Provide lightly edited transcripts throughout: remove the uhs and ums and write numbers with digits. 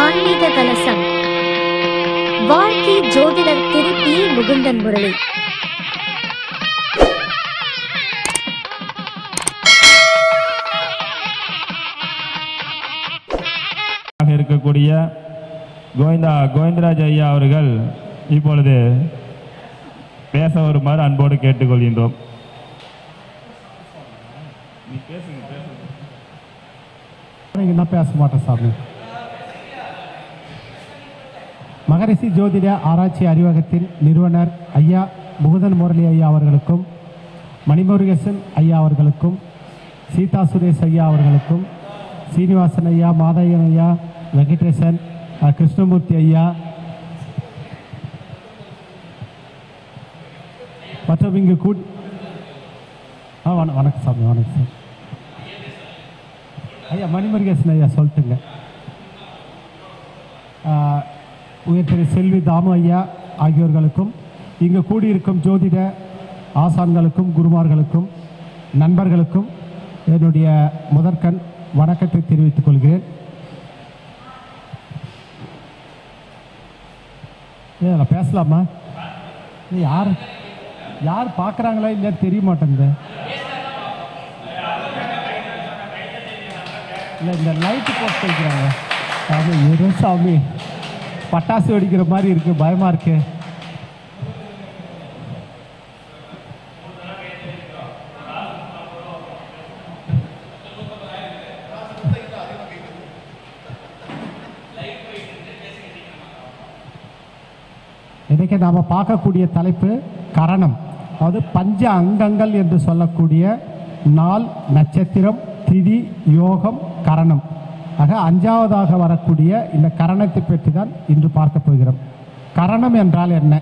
ஆன்மீக கலசம் வாழ்க்கை ஜோதிடர் திரு பி. முகுந்தன் முரளி. இருக்கக்கூடிய கோவிந்தராஜ் ஐயா அவர்கள் இப்பொழுது பேச வருமாறு அன்போடு கேட்டுக்கொள்கின்றோம். என்ன பேச மாட்டேன் சாமி. மகரிஷி ஜோதிட ஆராய்ச்சி அறிவகத்தின் நிறுவனர் ஐயா முகுந்தன் முரளி ஐயா அவர்களுக்கும், மணிமுருகேசன் ஐயா அவர்களுக்கும், சீதா சுரேஷ் ஐயா அவர்களுக்கும், சீனிவாசன் ஐயா, மாதையன் ஐயா, வெங்கடேசன், கிருஷ்ணமூர்த்தி ஐயா மற்றும் இங்கு வணக்கம் சாமி. வணக்கம் சார் ஐயா. மணிமுருகேசன் ஐயா சொல்லிட்டுங்க. உயர் திரு செல்வி தாமு ஐயா ஆகியோர்களுக்கும், இங்கு கூடியிருக்கும் ஜோதிட ஆசான்களுக்கும், குருமார்களுக்கும், நண்பர்களுக்கும் என்னுடைய முதற்கண் வணக்கத்தை தெரிவித்துக் கொள்கிறேன். நான் பேசலாமா? யார் யார் பார்க்குறாங்களா இல்லையா தெரிய மாட்டேங்குது. இல்லை, இந்த லைட்டு போட்டு வைக்கிறாங்க சாமி. ஏதோ சாமி பட்டாசு வெடிக்கிற மாதிரி இருக்கு, பயமா இருக்கு. இன்னைக்கு நாம பார்க்கக்கூடிய தலைப்பு கரணம், அதாவது பஞ்ச அங்கங்கள் என்று சொல்லக்கூடிய நாள், நட்சத்திரம், திதி, யோகம், கரணம். ஆக அஞ்சாவதாக வரக்கூடிய இந்த கரணத்தை பற்றி தான் இன்று பார்க்க போகிறோம். கரணம் என்றால் என்ன?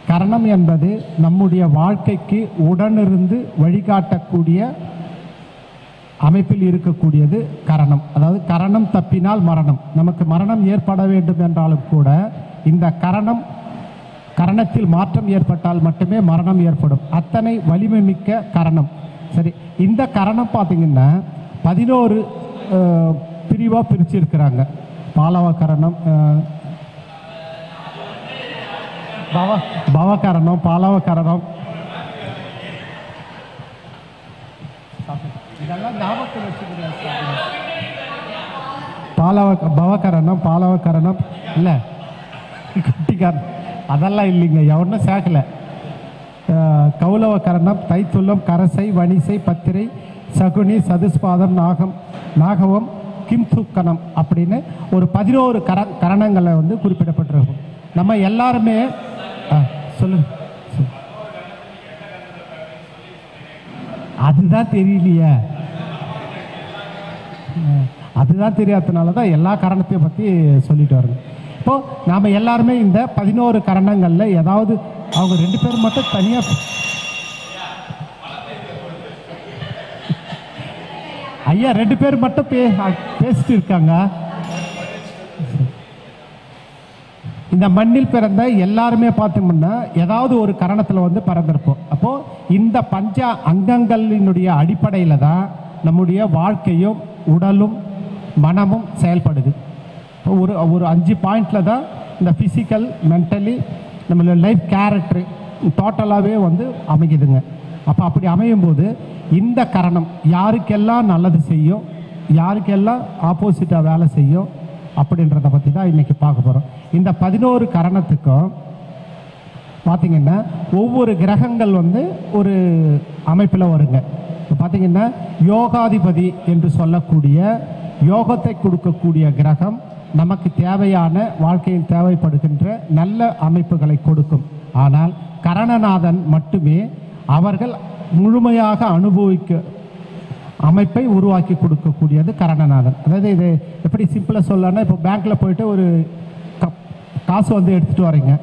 கரணம் என்பது நம்முடைய வாழ்க்கைக்கு உடனிருந்து வழிகாட்டக்கூடிய அமைப்பில் இருக்கக்கூடியது கரணம். அதாவது கரணம் தப்பினால் மரணம். நமக்கு மரணம் ஏற்பட வேண்டும் என்றாலும் கூட இந்த கரணத்தில் மாற்றம் ஏற்பட்டால் மட்டுமே மரணம் ஏற்படும். அத்தனை வலிமை மிக்க கரணம். சரி, இந்த கரணம் பார்த்தீங்கன்னா 11 பிரிவாக பிரிச்சிருக்கிறாங்க. பாலவ கரணம், பவகரணம், பாலவ கரணம், இதெல்லாம் ஞாபகத்தில் வச்சுக்கிறேன். பவகரணம், பாலவ கரணம் இல்லை, குட்டிக்காரன் அதெல்லாம் இல்லைங்க, எவனும் சேர்க்கல. கௌலவ கரணம், தைத்துள்ளம், கரசை, வணிசை, பத்திரை, சகுனி, சதுஸ்பாதம், நாகவம், கிம்துக்கணம் அப்படின்னு ஒரு 11 கரணங்களை வந்து குறிப்பிடப்பட்டிருக்கும். நம்ம எல்லாருமே சொல்லுங்க. அதுதான் தெரியலையே, அதுதான் தெரியாததுனால தான் எல்லா கரணத்தையும் பற்றி சொல்லிட்டு வருங்க. இப்போ நாம எல்லாருமே இந்த 11 கரணங்கள்ல ஏதாவது அவங்க 2 பேர் மட்டும் தனியா ஐயா 2 பேர் மட்டும் பேசிட்டு இருக்காங்க. இந்த மண்ணில் பிறந்த எல்லாருமே பார்த்தோம்னா ஏதாவது ஒரு கரணத்தில் வந்து பிறந்திருப்போம். அப்போ இந்த பஞ்ச அங்கங்களினுடைய அடிப்படையில் தான் நம்முடைய வாழ்க்கையும் உடலும் மனமும் செயல்படுது. ஒரு 5 பாயிண்ட்ல தான் இந்த ஃபிசிக்கல், மென்டலி, நம்மளோட லைஃப் கேரக்டர் டோட்டலாகவே வந்து அமைக்குதுங்க. அப்போ அப்படி அமையும் போது இந்த கரணம் யாருக்கெல்லாம் நல்லது செய்யும், யாருக்கெல்லாம் ஆப்போசிட்டாக வேலை செய்யும் அப்படின்றத பற்றி தான் இன்றைக்கி பார்க்க போகிறோம். இந்த 11 கரணத்துக்கும் பார்த்திங்கன்னா ஒவ்வொரு கிரகங்கள் வந்து ஒரு அமைப்பில் வருங்க. இப்போ பார்த்திங்கன்னா யோகாதிபதி என்று சொல்லக்கூடிய யோகத்தை கொடுக்கக்கூடிய கிரகம் நமக்கு தேவையான வாழ்க்கையில் தேவைப்படுகின்ற நல்ல அமைப்புகளை கொடுக்கும். ஆனால் கரணநாதன் மட்டுமே அவர்கள் முழுமையாக அனுபவிக்க அமைப்பை உருவாக்கி கொடுக்கக்கூடியது கரணநாதன். அதாவது இது எப்படி சிம்பிளாக சொல்லலாம்னா, இப்போ பேங்க்கில் போயிட்டு ஒரு காசு வந்து எடுத்துகிட்டு வரீங்க,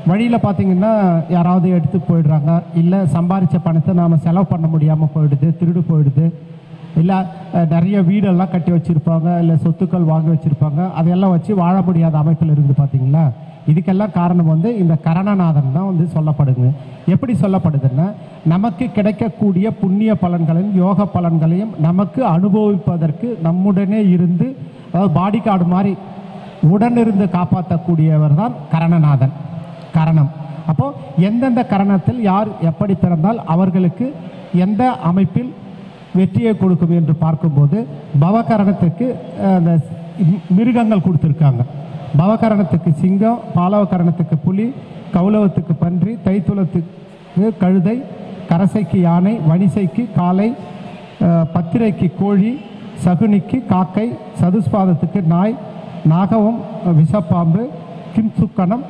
வழியில் பார்த்தீங்கன்னா யாராவது எடுத்து போயிடுறாங்க, இல்லை சம்பாதிச்ச பணத்தை நாம் செலவு பண்ண முடியாமல் போயிடுது, திருடு போயிடுது, இல்லை நிறைய வீடெல்லாம் கட்டி வச்சுருப்பாங்க, இல்லை சொத்துக்கள் வாங்கி வச்சுருப்பாங்க, அதையெல்லாம் வச்சு வாழ முடியாத அமைப்பில் இருக்குது பார்த்தீங்களா. இதுக்கெல்லாம் காரணம் வந்து இந்த கரணநாதன் தான் வந்து சொல்லப்படுங்க. எப்படி சொல்லப்படுதுன்னா, நமக்கு கிடைக்கக்கூடிய புண்ணிய பலன்களையும் யோக பலன்களையும் நமக்கு அனுபவிப்பதற்கு நம்முடனே இருந்து, அதாவது பாடி கார்டு மாதிரி உடனிருந்து காப்பாற்றக்கூடியவர் தான் கரணநாதன், கரணம். அப்போது எந்தெந்த கரணத்தில் யார் எப்படி பிறந்தால் அவர்களுக்கு எந்த அமைப்பில் வெற்றியை கொடுக்கும் என்று பார்க்கும்போது, பவகரணத்துக்கு அந்த மிருகங்கள் கொடுத்துருக்காங்க. பவகரணத்துக்கு சிங்கம், பாலவகரணத்துக்கு புலி, கௌலவத்துக்கு பன்றி, தைத்துளத்துக்கு கழுதை, கரசைக்கு யானை, வணிசைக்கு காளை, பத்திரைக்கு கோழி, சகுனிக்கு காக்கை, சதுஸ்பாதத்துக்கு நாய், நாகவம் விஷப்பாம்பு, கிம்சுக்கணம்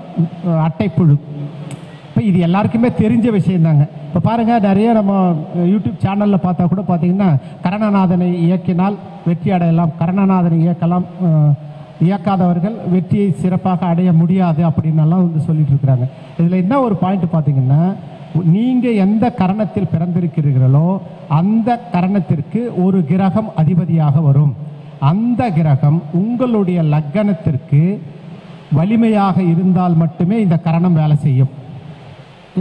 அட்டைப்புழு. இப்போ இது எல்லாருக்குமே தெரிஞ்ச விஷயந்தாங்க. இப்போ பாருங்கள், நிறைய நம்ம யூடியூப் சேனலில் பார்த்தா கூட பார்த்தீங்கன்னா, கரணநாதனை இயக்கினால் வெற்றி அடையலாம், கரணநாதனை இயக்காதவர்கள் வெற்றியை சிறப்பாக அடைய முடியாது அப்படின்னெல்லாம் வந்து சொல்லிட்டு இருக்கிறாங்க. இதில் என்ன ஒரு பாயிண்ட் பார்த்தீங்கன்னா, நீங்கள் எந்த கரணத்தில் பிறந்திருக்கிறீர்களோ அந்த கரணத்திற்கு ஒரு கிரகம் அதிபதியாக வரும். அந்த கிரகம் உங்களுடைய லக்னத்திற்கு வலிமையாக இருந்தால் மட்டுமே இந்த கரணம் வேலை செய்யும்.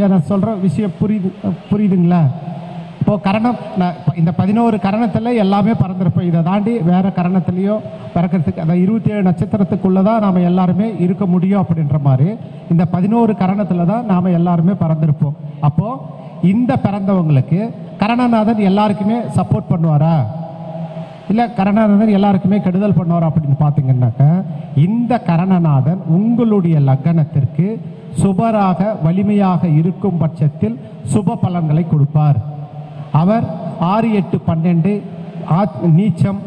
ஏன் நான் சொல்கிற விஷயம் புரியுதுங்களா? இப்போது கரணம், நான் இந்த 11 கரணத்தில் எல்லாமே பறந்துருப்போம். இதை தாண்டி வேறு கரணத்துலேயோ பிறக்கிறதுக்கு, அந்த 27 நட்சத்திரத்துக்குள்ளே தான் நாம் எல்லாருமே இருக்க முடியும் அப்படின்ற மாதிரி இந்த 11 கரணத்தில் தான் நாம் எல்லாருமே பறந்துருப்போம். அப்போது இந்த பிறந்தவங்களுக்கு கரணநாதன் எல்லாருக்குமே சப்போர்ட் பண்ணுவாரா, இல்லை கரணநாதன் எல்லாருக்குமே கெடுதல் பண்ணுவாரா அப்படின்னு பார்த்தீங்கன்னாக்கா, இந்த கரணநாதன் உங்களுடைய லக்னத்திற்கு சுபராக வலிமையாக இருக்கும் பட்சத்தில் சுப பலன்களை கொடுப்பார். அவர் 6, 8, 12 நீச்சம்,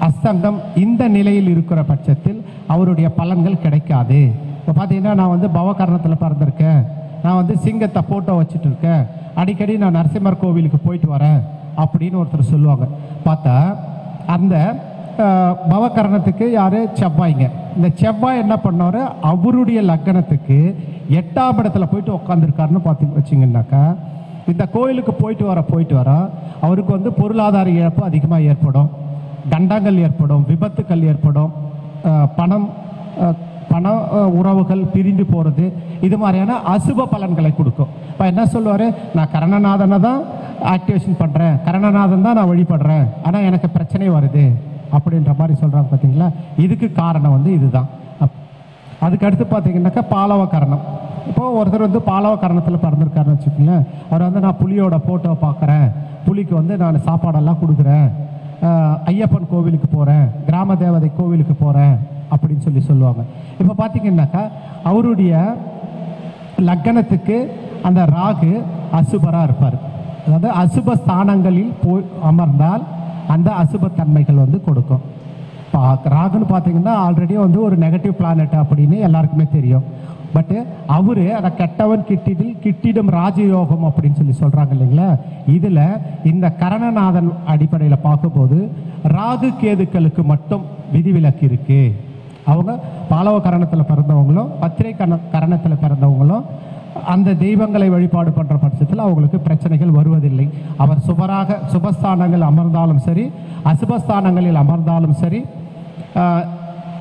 அஸ்தங்கம் இந்த நிலையில் இருக்கிற பட்சத்தில் அவருடைய பலன்கள் கிடைக்காது. இப்போ பார்த்தீங்கன்னா, நான் வந்து பவகரணத்தில் பிறந்திருக்கேன், நான் வந்து சிங்கத்தை ஃபோட்டோ வச்சுட்டு இருக்கேன், அடிக்கடி நான் நரசிம்மர் கோவிலுக்கு போயிட்டு வரேன் அப்படின்னு ஒருத்தர் சொல்லுவாங்க. பார்த்தா அந்த பவகரணத்துக்கு யார்? செவ்வாய்ங்க. இந்த செவ்வாய் என்ன பண்ணார்? அவருடைய லக்னத்துக்கு 8ஆம் இடத்துல போயிட்டு உட்காந்துருக்காருன்னு பார்த்து வச்சிங்கன்னாக்கா, இந்த கோயிலுக்கு போயிட்டு வர அவருக்கு வந்து பொருளாதார இழப்பு அதிகமாக ஏற்படும், தண்டங்கள் ஏற்படும், விபத்துக்கள் ஏற்படும், பண உறவுகள் பிரிந்து போகிறது, இது மாதிரியான அசுப பலன்களை கொடுக்கும். இப்போ என்ன சொல்லுவார்? நான் கரணநாதனை தான் ஆக்டிவேஷன் பண்ணுறேன், கரணநாதன் தான் நான் வழிபடுறேன், ஆனால் எனக்கு பிரச்சனை வருது அப்படின்ற மாதிரி சொல்கிறாங்க பார்த்தீங்களா. இதுக்கு காரணம் வந்து இதுதான். அதுக்கு அடுத்து பார்த்தீங்கன்னாக்கா பாலவ கரணம். இப்போது ஒருத்தர் வந்து பாலவ கரணத்தில் பிறந்திருக்காருன்னு வச்சுக்கோங்களேன். அவர் வந்து நான் புலியோட ஃபோட்டோவை பார்க்குறேன், புலிக்கு வந்து நான் சாப்பாடெல்லாம் கொடுக்குறேன், ஐயப்பன் கோவிலுக்கு போகிறேன், கிராம தேவதை கோவிலுக்கு போகிறேன் அப்படின்னு சொல்லுவாங்க. இப்போ பார்த்தீங்கன்னாக்கா அவருடைய லக்னத்துக்கு அந்த ராகு அசுபராக இருப்பார். அதாவது அசுப ஸ்தானங்களில் போய் அமர்ந்தால் அந்த அசுபத்தன்மைகள் வந்து கொடுக்கும். இப்போ ராகுன்னு பார்த்தீங்கன்னா ஆல்ரெடி வந்து ஒரு நெகட்டிவ் பிளானட் அப்படின்னு எல்லாருக்குமே தெரியும். பட்டு அவர் அதை கெட்டவன் கிட்டிடும் ராஜயோகம் அப்படின்னு சொல்கிறாங்க இல்லைங்களா. இதில் இந்த கரணநாதன் அடிப்படையில் பார்க்கும்போது ராகு கேதுக்களுக்கு மட்டும் விதிவிலக்கு இருக்குது. அவங்க பாலவ கரணத்தில் பிறந்தவங்களும் பத்திரை கரணத்தில் பிறந்தவங்களும் அந்த தெய்வங்களை வழிபாடு பண்ணுற பட்சத்தில் அவங்களுக்கு பிரச்சனைகள் வருவதில்லை. அவர் சுபஸ்தானங்கள் அமர்ந்தாலும் சரி, அசுபஸ்தானங்களில் அமர்ந்தாலும் சரி,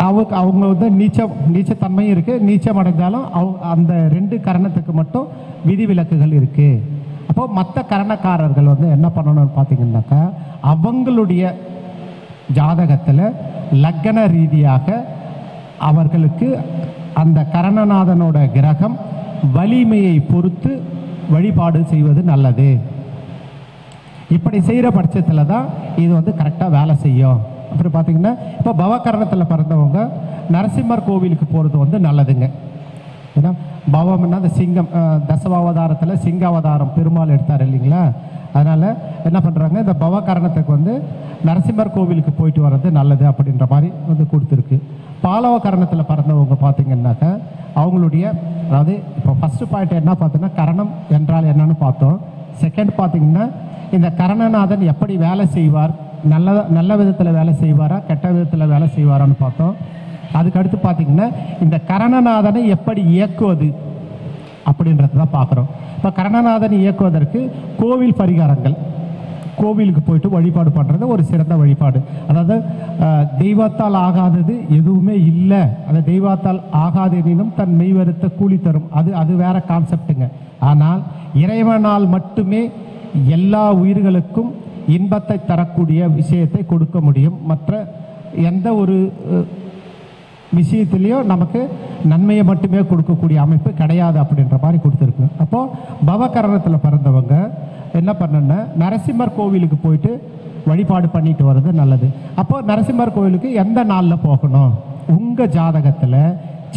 அவங்க வந்து நீச்சத்தன்மையும் இருக்குது, நீச்சம் அடைந்தாலும் அந்த 2 கரணத்துக்கு மட்டும் விதிவிலக்குகள் இருக்குது. அப்போது மற்ற கரணக்காரர்கள் வந்து என்ன பண்ணணும்னு பார்த்தீங்கன்னாக்கா, அவங்களுடைய ஜாதகத்தில் லக்ன ரீதியாக அவர்களுக்கு அந்த கரணநாதனோட கிரகம் வலிமையை பொறுத்து வழிபாடு செய்வது நல்லது. இப்படி செய்கிற பட்சத்தில் தான் இது வந்து கரெக்டாக வேலை செய்யும். அப்புறம் பார்த்தீங்கன்னா, இப்போ பவகரணத்தில் பிறந்தவங்க நரசிம்மர் கோவிலுக்கு போகிறது வந்து நல்லதுங்க. ஏன்னா பவம்னா அந்த சிங்கம், தசவாவதாரத்தில் சிங்க அவதாரம் பெருமாள் எடுத்தார் இல்லைங்களா. அதனால் என்ன பண்ணுறாங்க, இந்த பவகரணத்துக்கு வந்து நரசிம்மர் கோவிலுக்கு போயிட்டு வர்றது நல்லது அப்படின்ற மாதிரி வந்து கொடுத்துருக்கு. பாலவ கரணத்தில் பிறந்தவங்க பார்த்தீங்கன்னாக்கா அவங்களுடைய, அதாவது இப்போ ஃபஸ்ட்டு பாயிண்ட் என்ன பார்த்தோன்னா கரணம் என்றால் என்னன்னு பார்த்தோம். செகண்ட் பார்த்தீங்கன்னா இந்த கரணநாதன் எப்படி வேலை செய்வார், நல்ல விதத்தில் வேலை செய்வாரா கெட்ட விதத்தில் வேலை செய்வாரான்னு பார்த்தோம். அதுக்கடுத்து பார்த்தீங்கன்னா இந்த கரணநாதனை எப்படி இயக்குவது அப்படின்றது தான் பார்க்குறோம். இப்போ கரணநாதனை இயக்குவதற்கு கோவில் பரிகாரங்கள், கோவிலுக்கு போயிட்டு வழிபாடு பண்ணுறது ஒரு சிறந்த வழிபாடு. அதாவது தெய்வத்தால் ஆகாதது எதுவுமே இல்லை, அந்த தெய்வத்தால் ஆகாதெனினும் தன் மெய்வருத்த கூலி தரும், அது வேற கான்செப்டுங்க. ஆனால் இறைவனால் மட்டுமே எல்லா உயிர்களுக்கும் இன்பத்தை தரக்கூடிய விஷயத்தை கொடுக்க முடியும். மற்ற எந்த ஒரு விஷயத்திலையும் நமக்கு நன்மையை மட்டுமே கொடுக்கக்கூடிய அமைப்பு கிடையாது அப்படின்ற மாதிரி கொடுத்துருக்கு. அப்போது பவகரணத்தில் பிறந்தவங்க என்ன பண்ணணுன்னா நரசிம்மர் கோவிலுக்கு போயிட்டு வழிபாடு பண்ணிட்டு வர்றது நல்லது. அப்போது நரசிம்மர் கோவிலுக்கு எந்த நாளில் போகணும்? உங்கள் ஜாதகத்தில்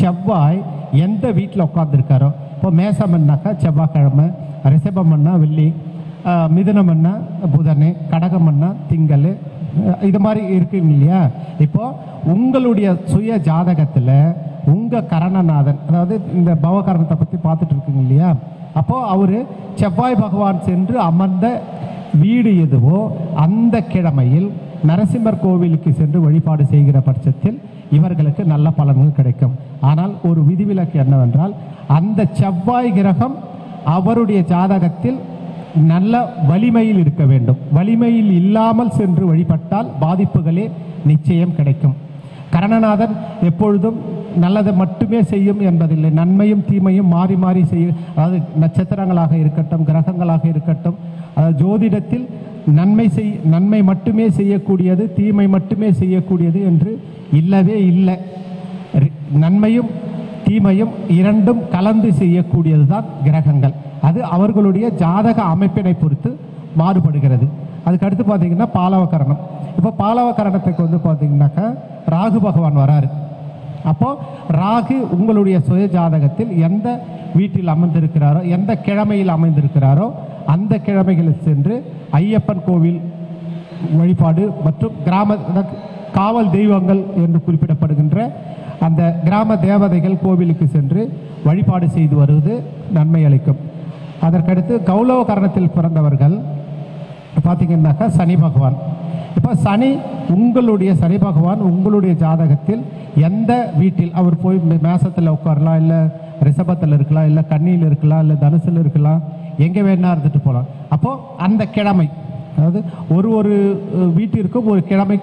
செவ்வாய் எந்த வீட்டில் உட்காந்துருக்காரோ, இப்போ மேசமன்னாக்கா செவ்வாய்க்கிழமை, ரிஷபமன்னா வெள்ளி, மிதுனமன்னா புதன், கடகமன்னா திங்கள், இது மாதிரி இருக்குங்க இல்லையா? இப்போது உங்களுடைய சுய ஜாதகத்தில் உங்கள் கரணநாதன், அதாவது இந்த பவகரணத்தை பற்றி பார்த்துட்டு இருக்குங்க இல்லையா? அப்போது அவர் செவ்வாய் பகவான் சென்று அமர்ந்த வீடு எதுவோ அந்த கிழமையில் நரசிம்மர் கோவிலுக்கு சென்று வழிபாடு செய்கிற பட்சத்தில் இவர்களுக்கு நல்ல பலன்கள் கிடைக்கும். ஆனால் ஒரு விதிவிலக்கு என்னவென்றால், அந்த செவ்வாய் கிரகம் அவருடைய ஜாதகத்தில் நல்ல வலிமையில் இருக்க வேண்டும். வலிமையில் இல்லாமல் சென்று வழிபட்டால் பாதிப்புகளே நிச்சயம் கிடைக்கும். கரணநாதன் எப்பொழுதும் நல்லதை மட்டுமே செய்யும் என்பதில்லை, நன்மையும் தீமையும் மாறி மாறி செய்யும். அதாவது நட்சத்திரங்களாக இருக்கட்டும், கிரகங்களாக இருக்கட்டும், அதாவது ஜோதிடத்தில் நன்மை மட்டுமே செய்யக்கூடியது, தீமை மட்டுமே செய்யக்கூடியது என்று இல்லவே இல்லை. நன்மையும் தீமையும் இரண்டும் கலந்து செய்யக்கூடியது தான் கிரகங்கள். அது அவர்களுடைய ஜாதக அமைப்பினை பொறுத்து மாறுபடுகிறது. அதுக்கு அடுத்து பார்த்தீங்கன்னா பாலவகரணம். இப்போ பாலவகரணத்துக்கு வந்து பார்த்தீங்கன்னாக்கா ராகு பகவான் வராரு. அப்போது ராகு உங்களுடைய சுய ஜாதகத்தில் எந்த வீட்டில் அமர்ந்திருக்கிறாரோ, எந்த கிழமையில் அமைந்திருக்கிறாரோ அந்த கிழமைகளில் சென்று ஐயப்பன் கோவில் வழிபாடு மற்றும் கிராம காவல் தெய்வங்கள் என்று குறிப்பிடப்படுகின்ற அந்த கிராம தேவதைகள் கோவிலுக்கு சென்று வழிபாடு செய்து வருவது நன்மை அளிக்கும். அதற்கடுத்து கௌலவ கரணத்தில் பிறந்தவர்கள் பார்த்தீங்கன்னாக்கா சனி பகவான். இப்போ சனி உங்களுடைய சனி பகவான் உங்களுடைய ஜாதகத்தில் எந்த வீட்டில் அவர் போய் மேசத்தில் உட்காரலாம், இல்லை ரிஷபத்தில் இருக்கலாம், இல்லை கன்னியில் இருக்கலாம், இல்லை தனுசில் இருக்கலாம், எங்கே வேணா இருந்துட்டு போகலாம். அப்போது அந்த கிழமை, அதாவது ஒரு வீட்டிற்கும் ஒரு கிழமை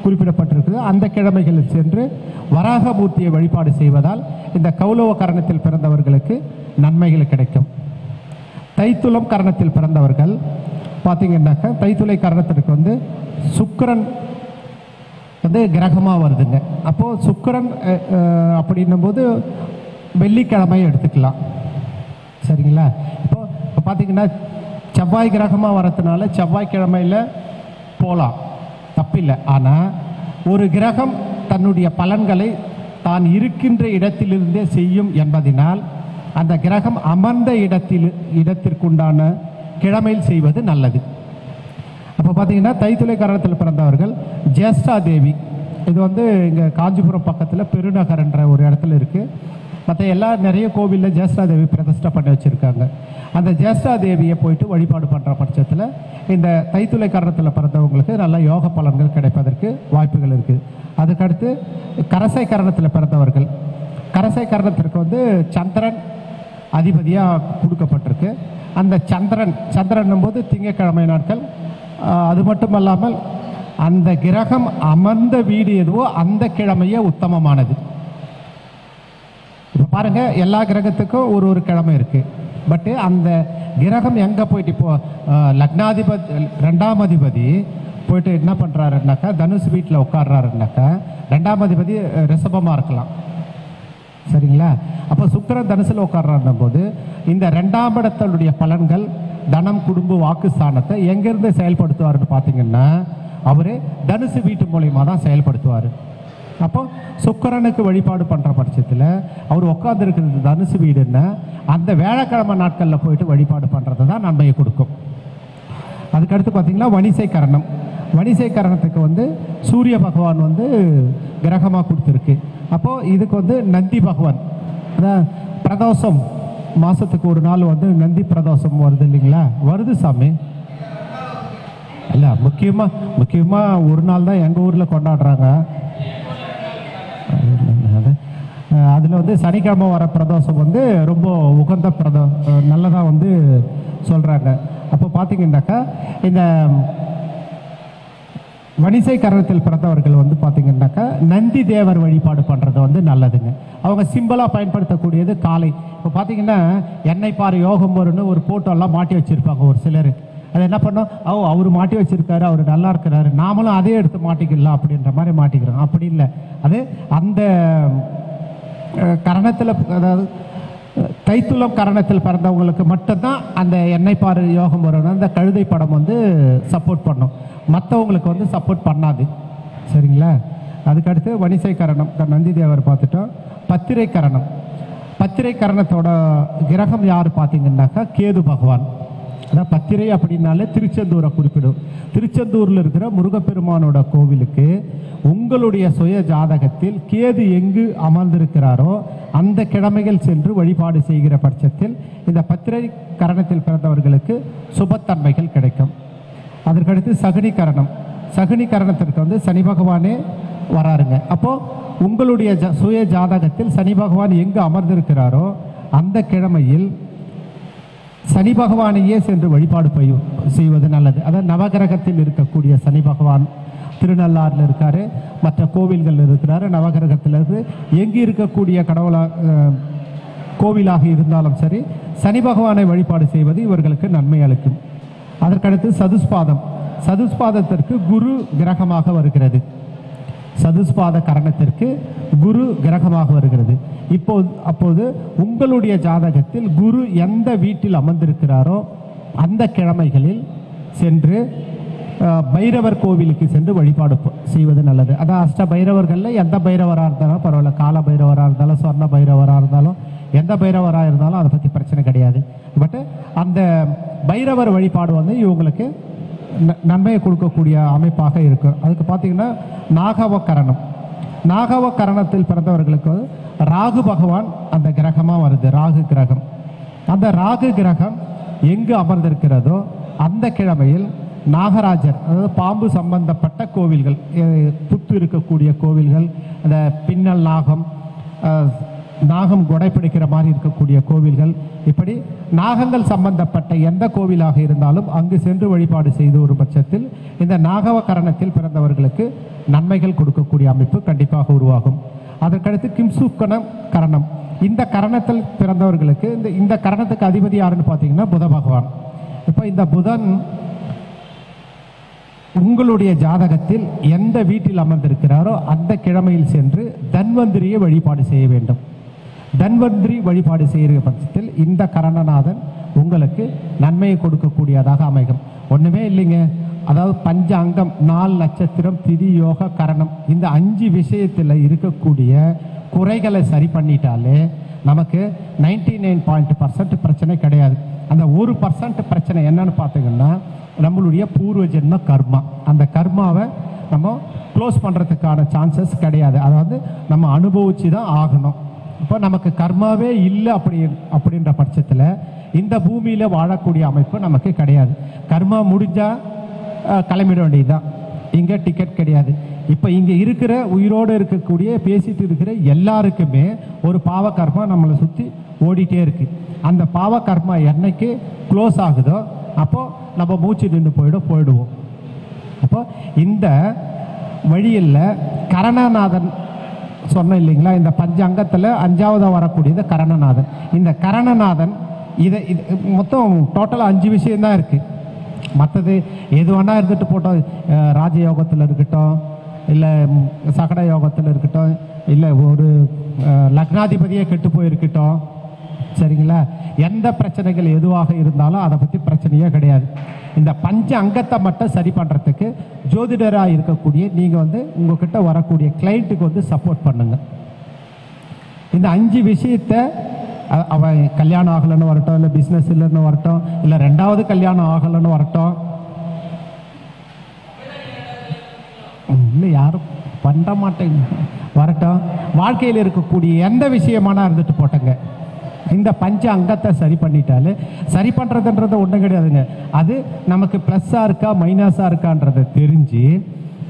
குறிப்பிடப்பட்டிருக்குது. அந்த கிழமைகளில் சென்று வராகமூர்த்தியை வழிபாடு செய்வதால் இந்த கௌலவ கரணத்தில் பிறந்தவர்களுக்கு நன்மைகள் கிடைக்கும். தைத்துளம் கரணத்தில் பிறந்தவர்கள் பார்த்தீங்கன்னாக்கா தைத்துளை கரணத்திற்கு வந்து சுக்கிரன் வந்து கிரகமாக வருதுங்க. அப்போது சுக்கிரன் அப்படின்னும் போது வெள்ளிக்கிழமை எடுத்துக்கலாம், சரிங்களா? இப்போ பார்த்தீங்கன்னா செவ்வாய் கிரகமாக வரதுனால செவ்வாய்க்கிழமையில் போகலாம், தப்பில்லை. ஆனால் ஒரு கிரகம் தன்னுடைய பலன்களை தான் இருக்கின்ற இடத்திலிருந்தே செய்யும் என்பதனால் அந்த கிரகம் அமர்ந்த இடத்திற்குண்டான கிழமையில் செய்வது நல்லது. அப்போ பார்த்தீங்கன்னா தைத்துளை கரணத்தில் பிறந்தவர்கள் ஜேஷ்டா தேவி, இது வந்து இங்கே காஞ்சிபுரம் பக்கத்தில் பெருநகர்ன்ற ஒரு இடத்துல இருக்குது. மற்ற நிறைய கோவிலில் ஜேஷ்டா தேவி பிரதிஷ்டை பண்ணி வச்சுருக்காங்க. அந்த ஜேஷ்டா தேவியை போயிட்டு வழிபாடு பண்ணுற பட்சத்தில் இந்த தைத்துளை கரணத்தில் பிறந்தவங்களுக்கு நல்ல யோக பலன்கள் கிடைப்பதற்கு வாய்ப்புகள் இருக்குது. அதுக்கடுத்து கரசை கரணத்தில் பிறந்தவர்கள், கரசை கரணத்திற்கு வந்து சந்திரன் அதிபதியாக கொடுக்கப்பட்டிருக்கு. அந்த சந்திரன் போது திங்கட்கிழமை நாட்கள். அது மட்டும் அல்லாமல் அந்த கிரகம் அமர்ந்த வீடு எதுவோ அந்த கிழமையே உத்தமமானது. இப்போ பாருங்கள், எல்லா கிரகத்துக்கும் ஒரு கிழமை இருக்குது. பட்டு அந்த கிரகம் எங்கே போயிட்டு, இப்போ லக்னாதிபதி 2ஆம் அதிபதி போயிட்டு என்ன பண்ணுறாருன்னாக்கா தனுசு வீட்டில் உட்கார்றாருன்னாக்கா 2ஆம் அதிபதி ரிஷபமாக இருக்கலாம், சரிங்களா? அப்போ சுக்கிரன் தனுசில் உட்கார்றாருன்னும் போது இந்த 2ஆம் இடத்தினுடைய பலன்கள் தனம், குடும்ப, வாக்கு ஸ்தானத்தை எங்கேருந்து செயல்படுத்துவார்னு பார்த்தீங்கன்னா அவர் தனுசு வீட்டு மூலயமா தான் செயல்படுத்துவார். அப்போ சுக்கிரனுக்கு வழிபாடு பண்ணுற பட்சத்தில் அவர் உட்காந்துருக்கிறது தனுசு வீடுன்னா அந்த வேலைக்கிழமை நாட்களில் போயிட்டு வழிபாடு பண்ணுறது தான் நன்மையை கொடுக்கும். அதுக்கடுத்து பார்த்திங்கன்னா வணிசை கரணம். வணிசை கரணத்துக்கு வந்து சூரிய பகவான் வந்து கிரகமாக கொடுத்துருக்கு. அப்போது இதுக்கு வந்து நந்தி பகவான், அதான் பிரதோஷம் மாதத்துக்கு ஒரு நாள் வந்து நந்தி பிரதோஷம் வருது இல்லைங்களா? வருது சாமி. இல்லை, முக்கியமாக ஒரு நாள் தான் எங்கள் ஊரில் கொண்டாடுறாங்க. அதில் வந்து சனிக்கிழமை வர பிரதோஷம் வந்து ரொம்ப உகந்த நல்லதாக வந்து சொல்கிறாங்க. அப்போ பார்த்தீங்கன்னாக்கா இந்த வணிசை கரணத்தில் பிறந்தவர்கள் வந்து பார்த்தீங்கன்னாக்கா நந்தி தேவர் வழிபாடு பண்ணுறது வந்து நல்லதுங்க. அவங்க சிம்பிளாக பயன்படுத்தக்கூடியது காலை. இப்போ பார்த்தீங்கன்னா எண்ணெய் பாரு யோகம் வரும்னு ஒரு போட்டோலாம் மாட்டி வச்சுருப்பாங்க ஒரு சிலர். அது என்ன பண்ணோம், அவர் மாட்டி வச்சுருக்காரு, அவர் நல்லா இருக்கிறாரு, நாமளும் அதே எடுத்து மாட்டிக்கலாம் அப்படின்ற மாதிரி மாட்டிக்கிறோம். அப்படி இல்லை, அது அந்த கரணத்தில், அதாவது தைத்துளம் கரணத்தில் பிறந்தவங்களுக்கு மட்டும்தான் அந்த எண்ணெய் பாரு யோகம் வரணும். அந்த கழுதை படம் வந்து சப்போர்ட் பண்ணும், மற்றவங்களுக்கு வந்து சப்போர்ட் பண்ணாது. சரிங்களா? அதுக்கடுத்து வணிசை கரணம் நந்தி தேவர் பார்த்துட்டோம். பத்திரை கரணம். பத்திரை கரணத்தோட கிரகம் யார் பார்த்தீங்கன்னாக்கா கேது பகவான். அதான் பத்திரை அப்படின்னாலே திருச்செந்தூரை குறிப்பிடும். திருச்செந்தூரில் இருக்கிற முருகப்பெருமானோட கோவிலுக்கு உங்களுடைய சுய ஜாதகத்தில் கேது எங்கு அமர்ந்திருக்கிறாரோ அந்த கிழமைகள் சென்று வழிபாடு செய்கிற பட்சத்தில் இந்த பத்திரை கரணத்தில் பிறந்தவர்களுக்கு சுபத்தன்மைகள் கிடைக்கும். அதற்கடுத்து சகுனி கரணம். சகுனி கரணத்திற்கு வந்து சனி பகவானே வராருங்க. அப்போது உங்களுடைய சுய ஜாதகத்தில் சனி பகவான் எங்கு அமர்ந்திருக்கிறாரோ அந்த கிழமையில் சனி பகவானையே சென்று வழிபாடு செய்வது நல்லது. அதாவது நவகிரகத்தில் இருக்கக்கூடிய சனி பகவான் திருநள்ளாறில் இருக்கார், மற்ற கோவில்கள் இருக்கிறாரு, நவகிரகத்தில் இருக்கு. எங்கே இருக்கக்கூடிய கோவிலாக இருந்தாலும் சரி சனி பகவானை வழிபாடு செய்வது இவர்களுக்கு நன்மை அளிக்கும். அதற்கடுத்து சதுஸ்பாதம். சதுஸ்பாதத்திற்கு குரு கிரகமாக வருகிறது. சதுஸ்பாத கரணத்திற்கு குரு கிரகமாக வருகிறது. அப்போது உங்களுடைய ஜாதகத்தில் குரு எந்த வீட்டில் அமர்ந்திருக்கிறாரோ அந்த கிழமைகளில் சென்று பைரவர் கோவிலுக்கு சென்று வழிபாடு செய்வது நல்லது. அதான் அஷ்ட பைரவர்களில் எந்த பைரவராக இருந்தாலும் பரவாயில்ல, கால பைரவராக இருந்தாலும் சொர்ண பைரவராக இருந்தாலும் எந்த பைரவராக இருந்தாலும் அதை பற்றி பிரச்சனை கிடையாது. பட் அந்த பைரவர் வழிபாடு வந்து இவங்களுக்கு நன்மையை கொடுக்கக்கூடிய அமைப்பாக இருக்கும். அதுக்கு பார்த்தீங்கன்னா நாகவ கரணம். நாகவ கரணத்தில் பிறந்தவர்களுக்கு ராகு பகவான் அந்த கிரகமாக வருது, ராகு கிரகம். அந்த ராகு கிரகம் எங்கு அமர்ந்திருக்கிறதோ அந்த கிழமையில் நாகராஜர், அதாவது பாம்பு சம்பந்தப்பட்ட கோவில்கள், புத்து இருக்கக்கூடிய கோவில்கள், அந்த பின்னல் நாகம், நாகம் கொடை பிடிக்கிற மாதிரி இருக்கக்கூடிய கோவில்கள், இப்படி நாகங்கள் சம்பந்தப்பட்ட எந்த கோவிலாக இருந்தாலும் அங்கு சென்று வழிபாடு செய்து ஒரு பட்சத்தில் இந்த நாகவ கரணத்தில் பிறந்தவர்களுக்கு நன்மைகள் கொடுக்கக்கூடிய அமைப்பு கண்டிப்பாக உருவாகும். அதற்கடுத்து கிம்சுக்கணம் கரணம். இந்த கரணத்தில் பிறந்தவர்களுக்கு இந்த கரணத்துக்கு அதிபதி யாருன்னு பார்த்தீங்கன்னா புத பகவான். இப்போ இந்த புதன் உங்களுடைய ஜாதகத்தில் எந்த வீட்டில் அமர்ந்திருக்கிறாரோ அந்த கிழமையில் சென்று தன்வந்திரியை வழிபாடு செய்ய வேண்டும். தன்வந்திரி வழிபாடு செய்கிற பட்சத்தில் இந்த கரணநாதன் உங்களுக்கு நன்மையை கொடுக்கக்கூடியதாக அமையும். ஒன்றுமே இல்லைங்க, அதாவது பஞ்ச அங்கம், 4 நட்சத்திரம், திதி, யோக, கரணம், இந்த 5 விஷயத்தில் இருக்கக்கூடிய குறைகளை சரி பண்ணிட்டாலே நமக்கு 99% பிரச்சனை கிடையாது. அந்த 1% பிரச்சனை என்னன்னு பார்த்தீங்கன்னா நம்மளுடைய பூர்வ ஜென்ம கர்மா. அந்த கர்மாவை நம்ம க்ளோஸ் பண்ணுறதுக்கான சான்சஸ் கிடையாது. அதாவது நம்ம அனுபவிச்சு தான் ஆகணும். இப்போ நமக்கு கர்மாவே இல்லை அப்படின்ற பட்சத்தில் இந்த பூமியில் வாழக்கூடிய அமைப்பு நமக்கு கிடையாது. கர்மா முடிஞ்சால் கிளம்பிட வேண்டியதுதான், இங்கே டிக்கெட் கிடையாது. இப்போ இங்கே இருக்கிற உயிரோடு இருக்கக்கூடிய பேசிட்டு இருக்கிற எல்லாருக்குமே ஒரு பாவ கர்மா நம்மளை சுற்றி ஓடிட்டே இருக்கு. அந்த பாவ கர்மா என்னைக்கு க்ளோஸ் ஆகுதோ அப்போது நம்ம மூச்சு நின்று போயிடுவோம். அப்போ இந்த வழியில் கரணநாதன் சொன்ன இல்லைங்களா, இந்த பஞ்ச அங்கத்தில் 5ஆவதாக வரக்கூடியது கரணநாதன். இந்த கரணநாதன் இது மொத்தம் டோட்டலாக 5 விஷயம்தான் இருக்குது. மற்றது எது வேணா இருந்துட்டு போட்டோம், ராஜயோகத்தில் இருக்கட்டும், இல்லை சகட யோகத்தில் இருக்கட்டும், இல்லை ஒரு லக்னாதிபதியே கெட்டு போயிருக்கட்டும், சரிங்களா, எந்த பிரச்சனைகள் எதுவாக இருந்தாலும் அதை பற்றி பிரச்சனையே கிடையாது. இந்த பஞ்ச அங்கத்தை மட்டும் சரி பண்ணுறதுக்கு ஜோதிடராக இருக்கக்கூடிய நீங்கள் வந்து உங்ககிட்ட வரக்கூடிய கிளைண்ட்டுக்கு வந்து சப்போர்ட் பண்ணுங்க. இந்த 5 விஷயத்தை அவன் கல்யாணம் ஆகலைன்னு வரட்டும், இல்லை பிஸ்னஸ் இல்லைன்னு வரட்டும், இல்லை 2வது கல்யாணம் ஆகலைன்னு வரட்டும், இல்லை யாரும் பண்ண மாட்டேங்க வரட்டும், வாழ்க்கையில் இருக்கக்கூடிய எந்த விஷயமானா இருந்துட்டு போட்டங்க, இந்த பஞ்ச அங்கத்தை சரி பண்ணிட்டாலே, சரி பண்ணுறதுன்றது ஒன்றும் கிடையாதுங்க. அது நமக்கு ப்ளஸ்ஸாக இருக்கா மைனஸாக இருக்கான்றதை தெரிஞ்சு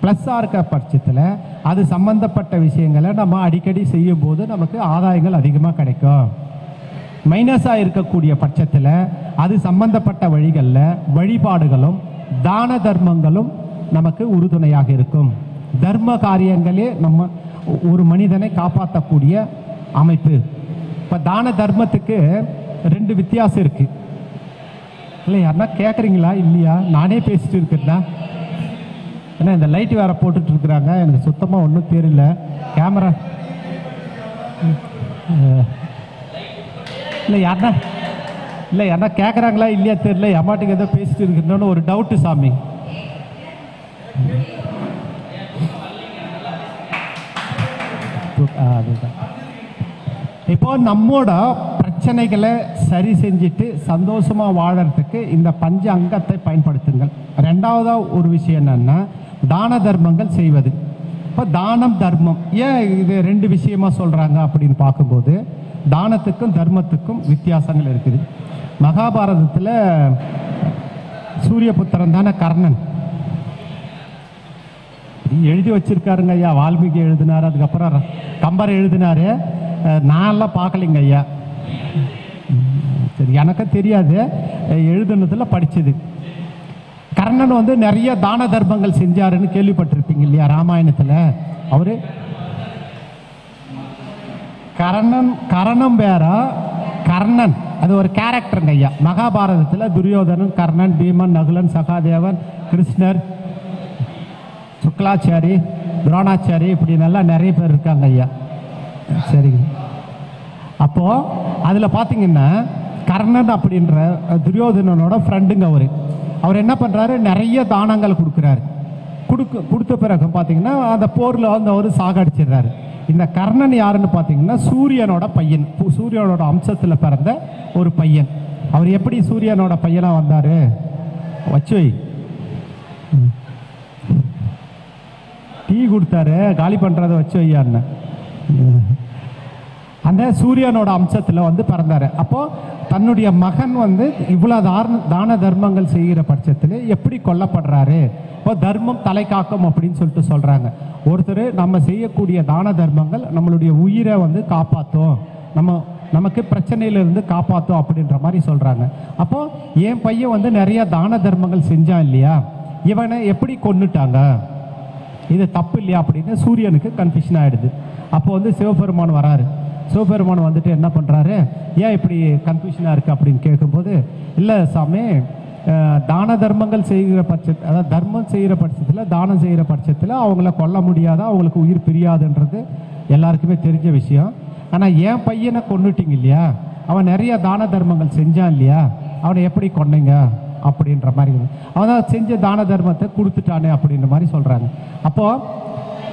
ப்ளஸ்ஸாக இருக்க பட்சத்தில் அது சம்பந்தப்பட்ட விஷயங்களை நம்ம அடிக்கடி செய்யும் போது நமக்கு ஆதாயங்கள் அதிகமாக கிடைக்கும். மைனஸாக இருக்கக்கூடிய பட்சத்தில் அது சம்பந்தப்பட்ட வழிகளில் வழிபாடுகளும் தான தர்மங்களும் நமக்கு உறுதுணையாக இருக்கும். தர்ம காரியங்களே நம்ம ஒரு மனிதனை காப்பாற்றக்கூடிய அமைப்பு. இப்போ தான தர்மத்துக்கு 2 வித்தியாசம் இருக்கு இல்லை? யாருன்னா கேட்குறீங்களா இல்லையா? நானே பேசிட்டு இருக்கிறேன்னா, ஏன்னா இந்த லைட் வேற போட்டுட்டு இருக்கிறாங்க, எனக்கு சுத்தமாக ஒன்றும் தெரியல. கேமரா இல்லை யாருன்னா கேட்குறாங்களா இல்லையா தெரியல. எம்மாட்டுக்கு ஏதோ பேசிட்டு இருக்கிறோன்னு ஒரு டவுட்டு சாமி. இப்போ நம்மோட பிரச்சனைகளை சரி செஞ்சுட்டு சந்தோஷமா வாழறதுக்கு இந்த பஞ்ச அங்கத்தை பயன்படுத்துங்கள். 2வது ஒரு விஷயம் என்னன்னா தான தர்மங்கள் செய்வது. இப்போ தானம் தர்மம் ஏன் இது 2 விஷயமா சொல்றாங்க அப்படின்னு பார்க்கும்போது தானத்துக்கும் தர்மத்துக்கும் வித்தியாசங்கள் இருக்குது. மகாபாரதத்தில் சூரியபுத்திரன் தானே கர்ணன் எழுதி வச்சிருக்காருங்க ஐயா. வால்மீகி எழுதினார், அதுக்கப்புறம் கம்பர் எழுதினாரு. நான்லாம் பார்க்கலைங்க ஐயா. சரி, எனக்கு தெரியாது, எழுதுனதுல படிச்சது. கர்ணன் வந்து நிறைய தான தர்மங்கள் செஞ்சாருன்னு கேள்விப்பட்டிருப்பீங்க இல்லையா ராமாயணத்தில். அவரு கரணம் வேற, கர்ணன் அது ஒரு கேரக்டருங்க ஐயா. மகாபாரதத்தில் துரியோதனன், கர்ணன், பீமன், நகுலன், சகாதேவன், கிருஷ்ணர், சுக்லாச்சாரி, துரோணாச்சாரி, இப்படி நல்லா நிறைய பேர் இருக்காங்க ஐயா. சரிங்க. அப்போ அதில் பார்த்தீங்கன்னா கர்ணன் அப்படின்ற துரியோதனனோட ஃப்ரெண்டுங்க. அவர் என்ன பண்ணுறாரு, நிறைய தானங்கள் கொடுக்குறாரு. கொடுத்த பிறகு பார்த்தீங்கன்னா அந்த போரில் வந்து அவர் சாகடிச்சிடுறாரு. இந்த கர்ணன் யாருன்னு பார்த்தீங்கன்னா சூரியனோட பையன், சூரியனோட அம்சத்தில் பிறந்த ஒரு பையன். அவர் எப்படி சூரியனோட பையனாக வந்தார்? வச்சு டீ கொடுத்தாரு, காலி பண்ணுறதை வச்சு ஐயான்னு. அந்த சூரியனோட அம்சத்தில் வந்து பிறந்தாரு. அப்போ தன்னுடைய மகன் வந்து இவ்வளோ தான தர்மங்கள் செய்கிற பட்சத்தில் எப்படி கொல்லப்படுறாரு? இப்போ தர்மம் தலை காக்கும் அப்படின்னு சொல்லிட்டு சொல்கிறாங்க. ஒருத்தர் நம்ம செய்யக்கூடிய தான தர்மங்கள் நம்மளுடைய உயிரை வந்து காப்பாற்றும், நமக்கு பிரச்சனையிலிருந்து காப்பாற்றும் அப்படின்ற மாதிரி சொல்கிறாங்க. அப்போது என் பையன் வந்து நிறைய தான தர்மங்கள் செஞ்சான் இல்லையா, இவனை எப்படி கொன்னுட்டாங்க, இது தப்பு இல்லையா அப்படின்னு சூரியனுக்கு கன்ஃபியூஷன் ஆகிடுது. அப்போ வந்து சிவபெருமான் வராரு. சிவபெருமான் வந்துட்டு என்ன பண்ணுறாரு, ஏன் இப்படி கன்ஃபியூஷனாக இருக்குது அப்படின்னு கேட்கும்போது, இல்லை சாமி, தான தர்மங்கள் செய்கிற பட்சத்தில், அதாவது தர்மம் செய்கிற பட்சத்தில், தானம் செய்கிற பட்சத்தில் அவங்கள கொல்ல முடியாதா, அவங்களுக்கு உயிர் பிரியாதுன்றது எல்லாருக்குமே தெரிஞ்ச விஷயம். ஆனால் என் பையனை கொன்னுட்டிங்க இல்லையா, அவன் நிறைய தான தர்மங்கள் செஞ்சான் இல்லையா, அவனை எப்படி கொன்னீங்க அப்படின்ற மாதிரி, அவன் செஞ்ச தான தர்மத்தை கொடுத்துட்டானே அப்படின்ற மாதிரி சொல்கிறாங்க. அப்போது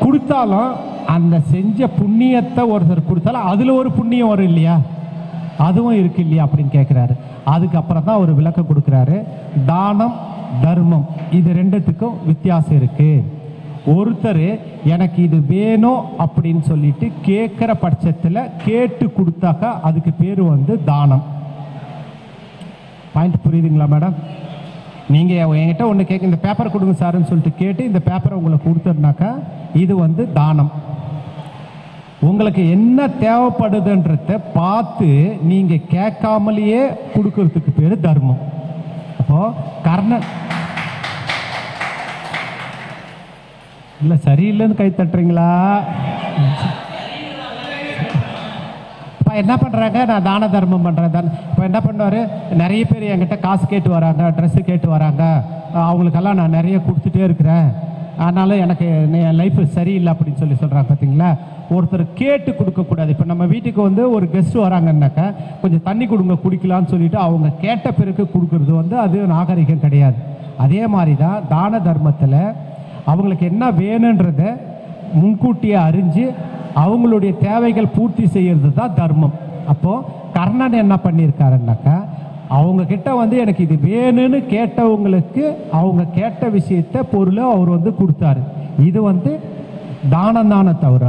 கொடுத்தாலும் அந்த செஞ்ச புண்ணியத்தை ஒருத்தர் கொடுத்தாலும் அதில் ஒரு புண்ணியம் வரும் இல்லையா, அதுவும் இருக்கு இல்லையா அப்படின்னு கேட்குறாரு. அதுக்கப்புறம் தான் ஒரு விளக்கம் கொடுக்குறாரு. தானம் தர்மம் இது 2த்துக்கும் வித்தியாசம் இருக்கு. ஒருத்தர் எனக்கு இது வேணும் அப்படின்னு சொல்லிட்டு கேட்குற பட்சத்தில் கேட்டு கொடுத்தாக்கா அதுக்கு பேர் வந்து தானம். பாயிண்ட் புரியுதுங்களா மேடம்? நீங்கள் என்கிட்ட ஒன்று கேட்க, இந்த பேப்பர் கொடுங்க சார்ன்னு சொல்லிட்டு கேட்டு இந்த பேப்பரை உங்களை கொடுத்துருனாக்கா இது வந்து தானம். உங்களுக்கு என்ன தேவைப்படுதுன்றத பார்த்து நீங்கள் கேட்காமலேயே கொடுக்கறதுக்கு பேர் தர்மம். அப்போ கர்ணன் இல்லை சரியில்லைன்னு கை தட்டுறீங்களா? இப்போ என்ன பண்ணுறாங்க, நான் தான தர்மம் பண்ணுறேன் தான். இப்போ என்ன பண்ணுவார், நிறைய பேர் என்கிட்ட காசு கேட்டு வராங்க, ட்ரெஸ்ஸு கேட்டு வராங்க, அவங்களுக்கெல்லாம் நான் நிறைய கொடுத்துட்டே இருக்கிறேன், அதனால் எனக்கு என் லைஃப் சரியில்லை அப்படின்னு சொல்கிறாங்க. பார்த்தீங்களா, ஒருத்தர் கேட்டு கொடுக்கக்கூடாது. இப்போ நம்ம வீட்டுக்கு வந்து ஒரு கெஸ்ட்டு வராங்கன்னாக்கா கொஞ்சம் தண்ணி கொடுங்க குடிக்கலான்னு சொல்லிட்டு அவங்க கேட்ட பிறகு கொடுக்குறது வந்து அது நாகரிகம் கிடையாது. அதே மாதிரி தான் தான தர்மத்தில் அவங்களுக்கு என்ன வேணுன்றத முன்கூட்டியே அறிஞ்சு அவங்களுடைய தேவைகள் பூர்த்தி செய்கிறது தான் தர்மம். அப்போது கர்ணன் என்ன பண்ணியிருக்காருன்னாக்கா அவங்க கிட்ட வந்து எனக்கு இது வேணும்னு கேட்டவங்களுக்கு அவங்க கேட்ட விஷயத்தை பொருளை அவர் வந்து கொடுத்தாரு. இது வந்து தானம் தானே தவிர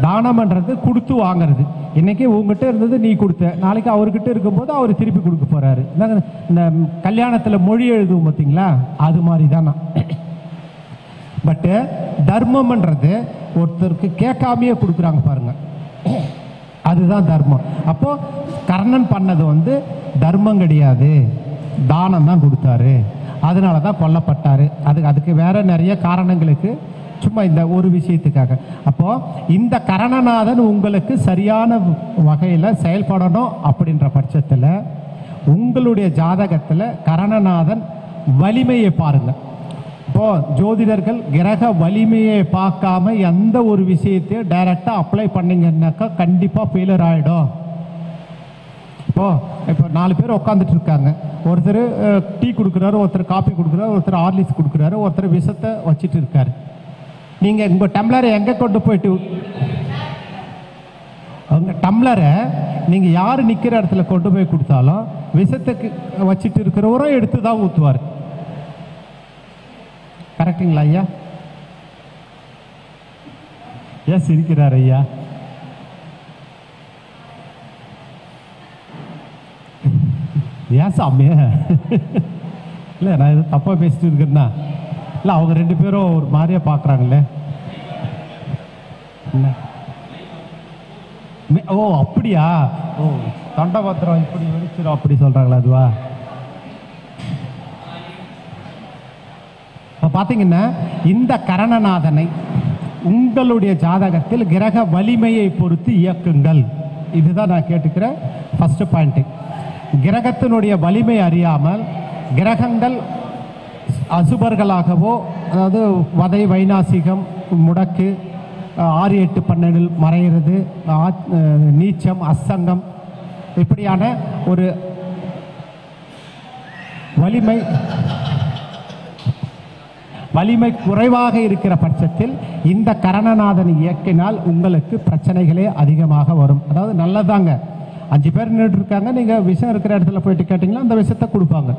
தானம்ன்றது கொடுத்து வாங்கிறது. இன்னைக்கு உங்ககிட்ட இருந்தது நீ கொடுத்த, நாளைக்கு அவர்கிட்ட இருக்கும்போது அவர் திருப்பி கொடுக்க போறாரு. இந்த கல்யாணத்தில் மொழி எழுதுவோம் பார்த்தீங்களா, அது மாதிரி தானா. பட்டு தர்மம்ன்றது ஒருத்தருக்கு கேட்காமையே கொடுக்குறாங்க பாருங்க, அதுதான் தர்மம். அப்போ கர்ணன் பண்ணது வந்து தர்மம் கிடையாது, தானம் தான் கொடுத்தாரு, அதனால தான் கொல்லப்பட்டாரு. அதுக்கு வேற நிறைய காரணங்களுக்கு, சும்மா இந்த ஒரு விஷயத்துக்காக. அப்போ இந்த கரணநாதன் உங்களுக்கு சரியான வகையில் செயல்படணும் அப்படின்ற பட்சத்தில் உங்களுடைய ஜாதகத்தில் கரணநாதன் வலிமையை பாருங்க. இப்போ ஜோதிடர்கள் கிரக வலிமையை பார்க்காம எந்த ஒரு விஷயத்தையும் டைரக்டாக அப்ளை பண்ணீங்கன்னாக்கா கண்டிப்பாக ஃபெயிலியர் ஆகிடும். இப்போ 4 பேர் உட்காந்துட்டு இருக்காங்க. ஒருத்தர் டீ கொடுக்குறாரு, ஒருத்தர் காஃபி கொடுக்குறாரு, ஒருத்தர் ஹார்லிக்ஸ் கொடுக்குறாரு, ஒருத்தர் விஷத்தை வச்சுட்டு இருக்காரு. நீங்கள் உங்கள் டம்ளரை எங்கே கொண்டு போயிட்டு, உங்கள் டம்ளரை நீங்கள் யார் நிற்கிற இடத்துல கொண்டு போய் கொடுத்தாலும் விஷத்துக்கு வச்சுட்டு இருக்கிறவரும் எடுத்து தான் ஊற்றுவார். கரெக்டுங்களா ஐயா? ஏன் சிரிக்கிறார் ஐயா? ஏன் சாமி? இல்லை, நான் எதுவும் தப்பாக பேசிட்டு இருக்கேன்னா? இல்லை, அவங்க 2 பேரும் ஒரு மாதிரியா பார்க்குறாங்களே. ஓ அப்படியா? ஓ, தண்டபத்திரம் இப்படி வெடிச்சிடும் அப்படி சொல்கிறாங்களா? அதுவா? இப்போ பார்த்தீங்கன்னா இந்த கரணநாதனை உங்களுடைய ஜாதகத்தில் கிரக வலிமையை பொறுத்து இயக்குங்கள். இதுதான் நான் கேட்டுக்கிற ஃபர்ஸ்ட் பாயிண்ட். கிரகத்தினுடைய வலிமை அறியாமல் கிரகங்கள் அசுபர்களாகவோ, அதாவது வதை, வைநாசிகம், முடக்கு, 6, 8, 12 மறைகிறது, நீச்சம், அசங்கம், இப்படியான ஒரு வலிமை குறைவாக இருக்கிற பட்சத்தில் இந்த கரணநாதன் இயக்கினால் உங்களுக்கு பிரச்சனைகளே அதிகமாக வரும். அதாவது நல்லதாங்க, 5 பேர் நின்றுட்டு இருக்காங்க, நீங்கள் விஷம் இருக்கிற இடத்துல போயிட்டு கேட்டிங்கன்னா அந்த விஷத்தை கொடுப்பாங்க.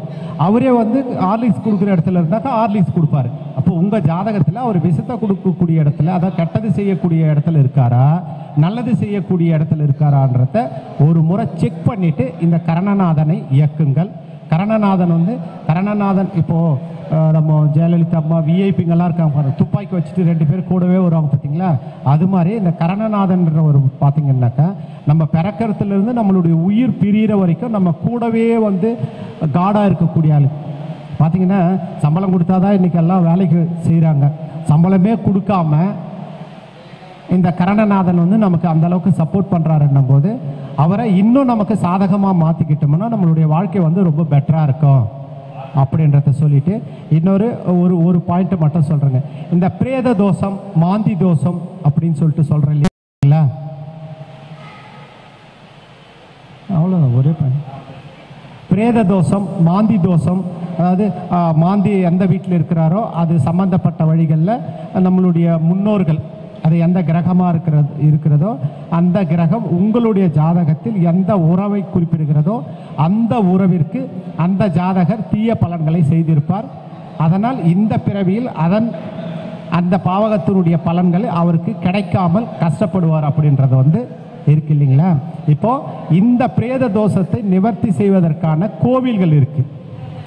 அவரே வந்து ஹார்லிக்ஸ் கொடுக்குற இடத்துல இருந்தாக்கா ஹார்லிக்ஸ் கொடுப்பாரு. அப்போ உங்கள் ஜாதகத்தில் அவர் விஷத்தை கொடுக்கக்கூடிய இடத்துல, அதாவது கெட்டது செய்யக்கூடிய இடத்துல இருக்காரா, நல்லது செய்யக்கூடிய இடத்துல இருக்காரான்றத ஒரு முறை செக் பண்ணிவிட்டு இந்த கரணநாதனை இயக்குங்கள். கரணநாதன் இப்போது நம்ம ஜெயலலிதா அம்மா, விஐபிங்கெல்லாம் இருக்காங்க பாருங்கள், துப்பாக்கி வச்சுட்டு 2 பேர் கூடவே வருவாங்க பார்த்தீங்களா? அது மாதிரி இந்த கரணநாதன்ற ஒரு பார்த்தீங்கன்னாக்கா நம்ம பிறக்கிறதுலேருந்து நம்மளுடைய உயிர் பிரிகிற வரைக்கும் நம்ம கூடவே வந்து காடாக இருக்கக்கூடிய ஆள். பார்த்தீங்கன்னா சம்பளம் கொடுத்தா தான் இன்றைக்கி எல்லாம் வேலைக்கு செய்கிறாங்க. சம்பளமே கொடுக்காம இந்த கரணநாதன் வந்து நமக்கு அந்தளவுக்கு சப்போர்ட் பண்ணுறாருன்னும் போது அவரை இன்னும் நமக்கு சாதகமாக மாற்றிக்கிட்டோம்னா நம்மளுடைய வாழ்க்கை வந்து ரொம்ப பெட்டராக இருக்கும் அப்படின்றத சொல்லிட்டு இன்னொரு ஒரு பாயிண்ட்டை மட்டும் சொல்கிறேங்க. இந்த பிரேத தோஷம், மாந்தி தோஷம் அப்படின்னு சொல்லிட்டு சொல்கிறேன் இல்லைங்களா? அவ்வளோதான், ஒரே பாயிண்ட். பிரேத தோஷம், மாந்தி தோஷம், அதாவது மாந்தி எந்த வீட்டில் இருக்கிறாரோ அது சம்பந்தப்பட்ட வழிகளில் நம்மளுடைய முன்னோர்கள், அது எந்த கிரகமாக இருக்கிறதோ அந்த கிரகம் உங்களுடைய ஜாதகத்தில் எந்த உறவை குறிப்பிடுகிறதோ அந்த உறவிற்கு அந்த ஜாதகர் தீய பலன்களை செய்திருப்பார். அதனால் இந்த பிறவியில் அந்த பாவகத்தினுடைய பலன்கள் அவருக்கு கிடைக்காமல் கஷ்டப்படுவார் அப்படின்றது வந்து இருக்கு இல்லைங்களா? இப்போ இந்த பிரேத தோஷத்தை நிவர்த்தி செய்வதற்கான கோவில்கள் இருக்கு.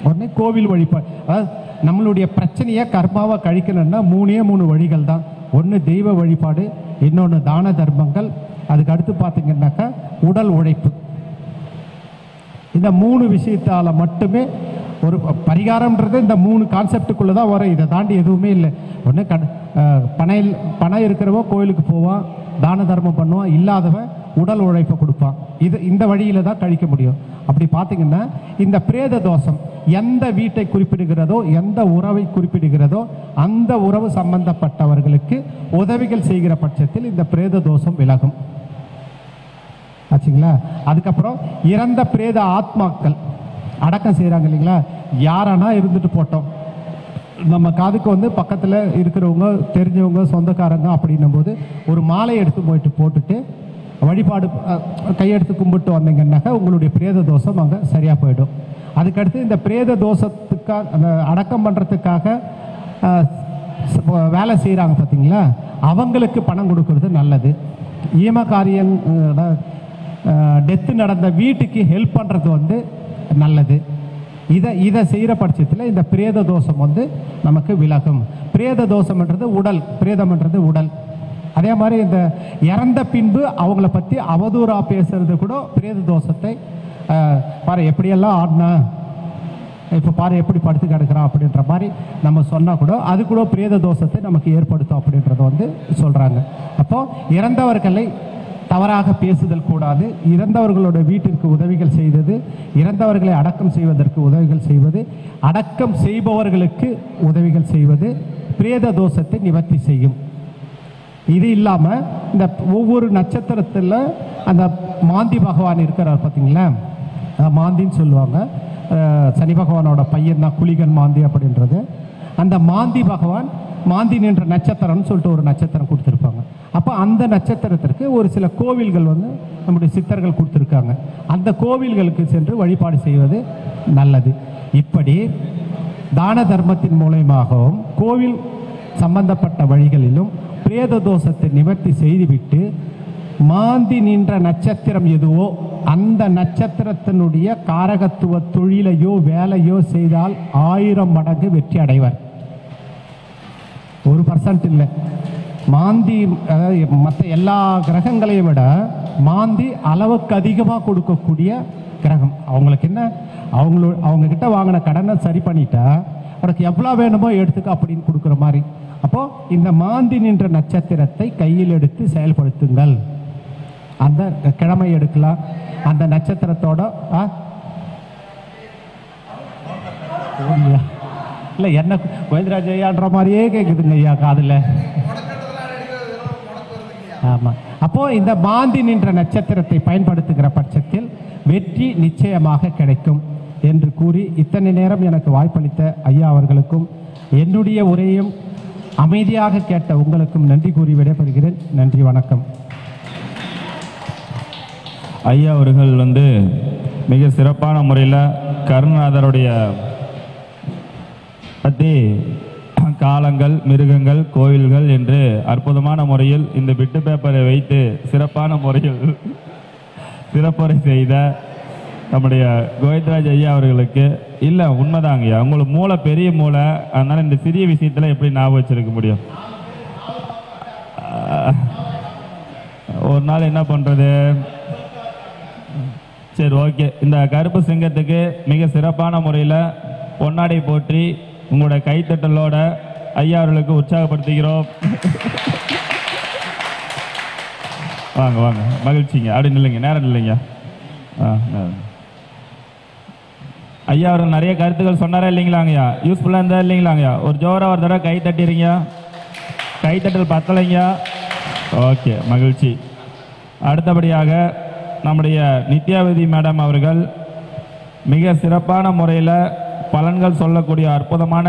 உடனே கோவில் வழிபாடு, அதாவது நம்மளுடைய பிரச்சனையை கர்மாவை கழிக்கணும்னா 3 வழிகள் தான். ஒன்று தெய்வ வழிபாடு, இன்னொன்று தான தர்மங்கள், அதுக்கு அடுத்து பார்த்தீங்கன்னாக்கா உடல் உழைப்பு. இந்த 3 விஷயத்தால் மட்டுமே ஒரு பரிகாரம்ன்றது இந்த 3 கான்செப்டுக்குள்ளே தான் வரும். இதை தாண்டி எதுவுமே இல்லை. ஒன்று பணம் இருக்கிறவோ கோயிலுக்கு போவான், தான தர்மம் பண்ணுவான், இல்லாதவன் உடல் உழைப்பை கொடுப்பான். இந்த வழியில் தான் கழிக்க முடியும். அப்படி பார்த்தீங்கன்னா இந்த பிரேத தோஷம் எந்த வீட்டை குறிப்பிடுகிறதோ, எந்த உறவை குறிப்பிடுகிறதோ அந்த உறவு சம்பந்தப்பட்டவர்களுக்கு உதவிகள் செய்கிற பட்சத்தில் இந்த பிரேத தோஷம் விலகும் ஆச்சுங்களா? அதுக்கப்புறம் இறந்த பிரேத ஆத்மாக்கள் அடக்கம் செய்கிறாங்க இல்லைங்களா? யாரானா இருந்துட்டு போட்டோம், நம்ம காதுக்கு வந்து பக்கத்தில் இருக்கிறவங்க, தெரிஞ்சவங்க, சொந்தக்காரங்க அப்படின்னும் போது ஒரு மாலை எடுத்து போட்டுட்டு வழிபாடு கையெடுத்து கும்பிட்டு வந்தீங்கன்னாக்கா உங்களுடைய பிரேத தோஷம் அங்கே சரியாக போயிடும். அதுக்கடுத்து இந்த பிரேத தோஷத்துக்காக அந்த அடக்கம் பண்ணுறதுக்காக வேலை செய்கிறாங்க பார்த்தீங்களா, அவங்களுக்கு பணம் கொடுக்கறது நல்லது. ஈமகாரியம், டெத்து நடந்த வீட்டுக்கு ஹெல்ப் பண்ணுறது வந்து நல்லது. இதை செய்கிற பட்சத்தில் இந்த பிரேத தோஷம் வந்து நமக்கு விலகும். பிரேத தோஷம்ன்றது உடல், பிரேதம்ன்றது உடல். அதே மாதிரி இந்த இறந்த பின்பு அவங்கள பற்றி அவதூறாக பேசுறது கூட பிரேத தோஷத்தை பாரு எப்படியெல்லாம் ஆடினா, இப்போ பாரு எப்படி படுத்து கிடக்கிறான் அப்படின்ற மாதிரி நம்ம சொன்னால் கூட அது கூட பிரேத தோஷத்தை நமக்கு ஏற்படுத்தும் அப்படின்றத வந்து சொல்கிறாங்க. அப்போது இறந்தவர்களை தவறாக பேசுதல் கூடாது. இறந்தவர்களோட வீட்டிற்கு உதவிகள் செய்தது, இறந்தவர்களை அடக்கம் செய்வதற்கு உதவிகள் செய்வது, அடக்கம் செய்பவர்களுக்கு உதவிகள் செய்வது பிரேத தோஷத்தை நிவர்த்தி செய்யும். இது இல்லாமல் இந்த ஒவ்வொரு நட்சத்திரத்தில் அந்த மாந்தி பகவான் இருக்கிறார் பார்த்தீங்களா, மாந்தின்னு சொல்லுவாங்க. சனி பகவானோட பையன் தான் குளிகன் மாந்தி அப்படின்றது. அந்த மாந்தி பகவான் மாந்தி நின்ற நட்சத்திரம்னு சொல்லிட்டு ஒரு நட்சத்திரம் கொடுத்துருப்பாங்க. அப்போ அந்த நட்சத்திரத்திற்கு ஒரு சில கோவில்கள் வந்து நம்முடைய சித்தர்கள் கொடுத்துருக்காங்க. அந்த கோவில்களுக்கு சென்று வழிபாடு செய்வது நல்லது. இப்படி தான தர்மத்தின் மூலமாகவும் கோவில் சம்பந்தப்பட்ட வழிகளிலும் பிரேத தோஷத்தை நிவர்த்தி செய்துவிட்டு மாந்தி நின்ற நட்சத்திரம் எதுவோ அந்த நட்சத்திரத்தினுடைய காரகத்துவ தொழிலையோ வேலையோ செய்தால் 1000 மடங்கு வெற்றி அடைவர். 1% இல்லை. மாந்தி அதாவது மற்ற எல்லா கிரகங்களையும் விட மாந்தி அளவுக்கு அதிகமாக கொடுக்கக்கூடிய கிரகம். அவங்களுக்கு என்ன, அவங்கக்கிட்ட வாங்கின கடனை சரி பண்ணிட்டா அவருக்கு எவ்வளோ வேணுமோ எடுத்துக்க அப்படின்னு கொடுக்குற மாதிரி. அப்போது இந்த மாந்தி நின்ற நட்சத்திரத்தை கையில் எடுத்து செயல்படுத்துங்கள். அந்த கிழமை எடுக்கலாம், அந்த நட்சத்திரத்தோட இல்லை என்ன கோவிந்தராஜ் ஐயான்ற மாதிரியே கேட்குதுங்க ஐயா காதில். ஆமாம். அப்போது இந்த மாந்தி நின்ற நட்சத்திரத்தை பயன்படுத்துகிற பட்சத்தில் வெற்றி நிச்சயமாக கிடைக்கும் என்று கூறி இத்தனை நேரம் எனக்கு வாய்ப்பளித்த ஐயா அவர்களுக்கும் என்னுடைய உரையும் அமைதியாக கேட்ட உங்களுக்கும் நன்றி கூறி விடைபெறுகிறேன். நன்றி, வணக்கம். ஐயா அவர்கள் வந்து மிக சிறப்பான முறையில் கருணாநாதருடைய பற்றி காலங்கள், மிருகங்கள், கோவில்கள் என்று அற்புதமான முறையில் இந்த பிட்டு பேப்பரை வைத்து சிறப்பான முறையில் சிறப்புரை செய்த நம்முடைய கோவிந்தராஜ் ஐயா அவர்களுக்கு இல்லை உண்மைதாங்கய்யா, உங்களுக்கு மூளை பெரிய மூளை, அதனால் இந்த சிறிய விஷயத்தில் எப்படி ஞாபகம் வச்சிருக்க முடியும்? ஒரு நாள் என்ன பண்ணுறது? சரி, ஓகே. இந்த கருப்பு சிங்கத்துக்கு மிக சிறப்பான முறையில் பொன்னாடை போற்றி உங்களுடைய கைத்தட்டலோட ஐயா அவர்களுக்கு உற்சாகப்படுத்துகிறோம். வாங்க வாங்க, மகிழ்ச்சிங்க. அப்படி நில்லுங்க, நேரம் இல்லைங்க. ஐயா அவர்கள் நிறைய கருத்துக்கள் சொன்னாரா இல்லைங்களாங்கய்யா? யூஸ்ஃபுல்லாக இருந்தா இல்லைங்களாங்கய்யா? ஒரு ஜோராக ஒரு தடவை கை தட்டிடுறீங்க. கைத்தட்டல் பத்தலைங்க. ஓகே, மகிழ்ச்சி. அடுத்தபடியாக நம்முடைய நித்யாவதி மேடம் அவர்கள் மிக சிறப்பான முறையில் பலன்கள் சொல்லக்கூடிய அற்புதமான